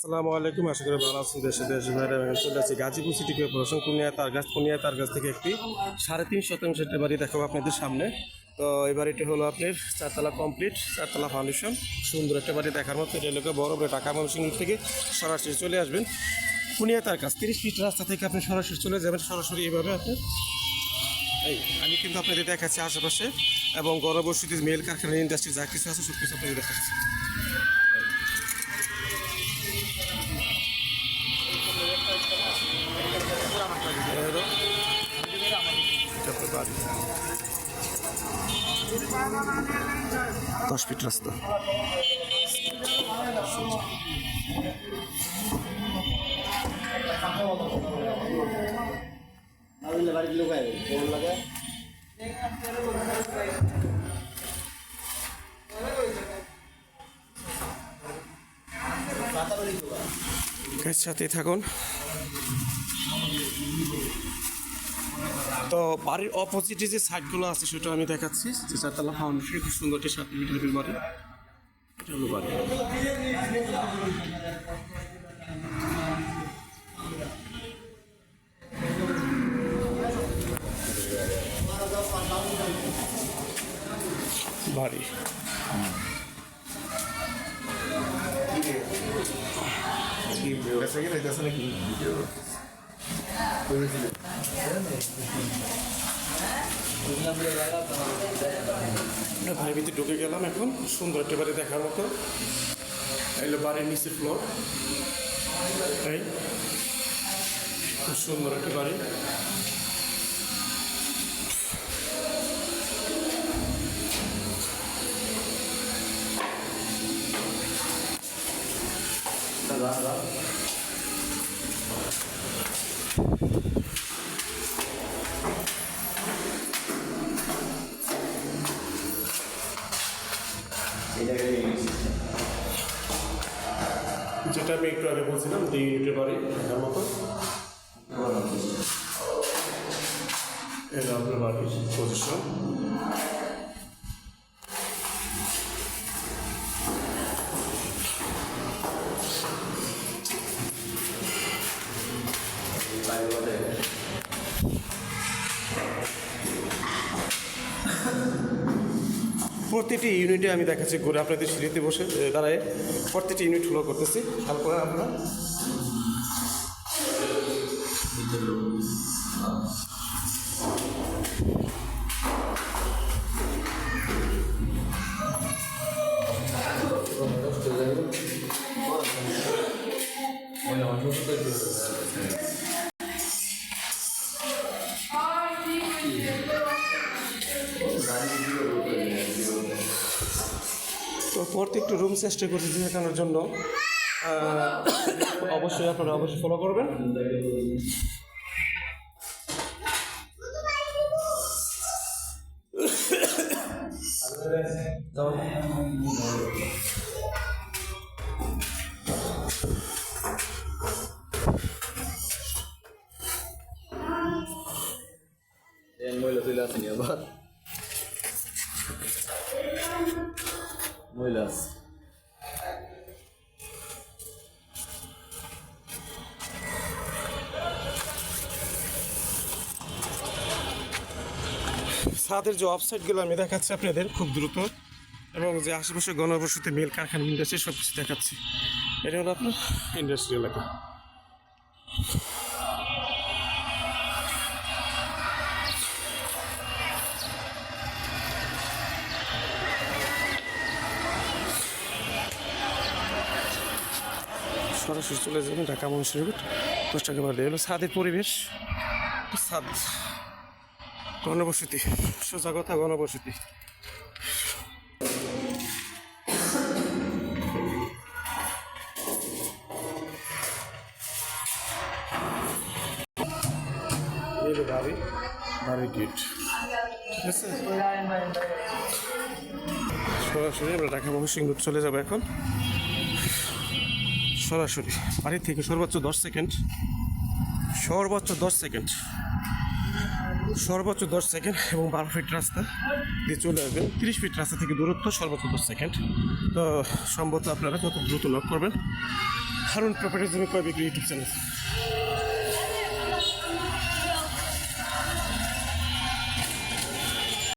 আসসালামু আলাইকুম, আশা করি ভালো আছেন। দেশ বাইরে চলে আসছি গাজীপুর সিটি কর্পোরেশন কুনিয়া তারগাছ থেকে একটি 3.5 শতাংশের বাড়ি দেখাবো আপনাদের সামনে। তো এই বাড়িটি হলো আপনার 4তলা কমপ্লিট, 4তলা ফাউন্ডেশন, সুন্দর একটা বাড়ি দেখার মতো। এটা লোকে বড় বড় ঢাকা ময়মনসিংহ থেকে সরাসরি চলে আসবেন কুনিয়া তারগাছ 30 ফিট রাস্তা থেকে আপনি সরাসরি চলে যাবেন। সরাসরি এইভাবে আপনার আমি কিন্তু আপনাদের দেখাচ্ছি আশেপাশে এবং গণবসতি, মেল কারখানা, ইন্ডাস্ট্রি যা কিছু আছে সব কিছু আপনাদের দেখাচ্ছি। বাড়ি 10 ফিট রাস্তা। সাথে থাকুন। তো বাড়ির অপোজিটে যে সাইডগুলো আছে সেটা আমি দেখাচ্ছি। যে 4তলা ফাউন্ডেশন, খুব সুন্দর একটি 7 মিটারের বাড়ি। এটা হলো বাড়ি। বাড়ি বাড়ির ভিতরে ঢুকে গেলাম। এখন সুন্দর একটা বাড়ি দেখার মতো। এলো বাড়ির নিচে ফ্লোর, এই খুব সুন্দর একটা বাড়ি। যেটা আমি একটু আগে বলছিলাম 2 ইউনিটের বাড়ি দেখার মতো। এটা আপনার বাড়ির পজিশন। প্রতিটি ইউনিটে আমি দেখাচ্ছি ঘুরে আপনাদের সিঁড়িতে বসে দাঁড়ায় প্রতিটি ইউনিট ফলো করতেছি। খেয়াল করে আপনারা তো প্রত্যেকটা রুম চেষ্টা করছি দেখানোর জন্য। অবশ্যই আপনারা ফলো করবেন। মহিলা চলে আসেনি আবার মহিলা ছাদের যে অফসাইডগুলো আমি দেখাচ্ছি আপনাদের খুব দ্রুত, এবং যে আশেপাশে গণবসতি, মেল কারখানা, ইন্ডাস্ট্রি সব কিছু দেখাচ্ছি। এটা হলো আপনার ইন্ডাস্ট্রি এলাকা। সরাসরি চলে যাবেন ঢাকা ময়মনসিংহ 10 টাকা বাড়ি। হলো ছাদের পরিবেশ, ছাদ গণবসতি, সোজা কথা গণবসতি। বাড়ির গেট, ঠিক আছে। সরাসরি আমরা ঢাকা ময়মনসিংহ চলে যাবো এখন। সরাসরি বাড়ি থেকে সর্বোচ্চ 10 সেকেন্ড, সর্বোচ্চ 10 সেকেন্ড এবং 12 ফিট রাস্তা দিয়ে চলে আসবেন। 30 ফিট রাস্তা থেকে দূরত্ব, সর্বোচ্চ 10 সেকেন্ড। তো সম্ভবত আপনারা যত দ্রুত লক করবেন হারুন প্রপার্টির জমি ক্রয় বিক্রি ইউটিউব চ্যানেল।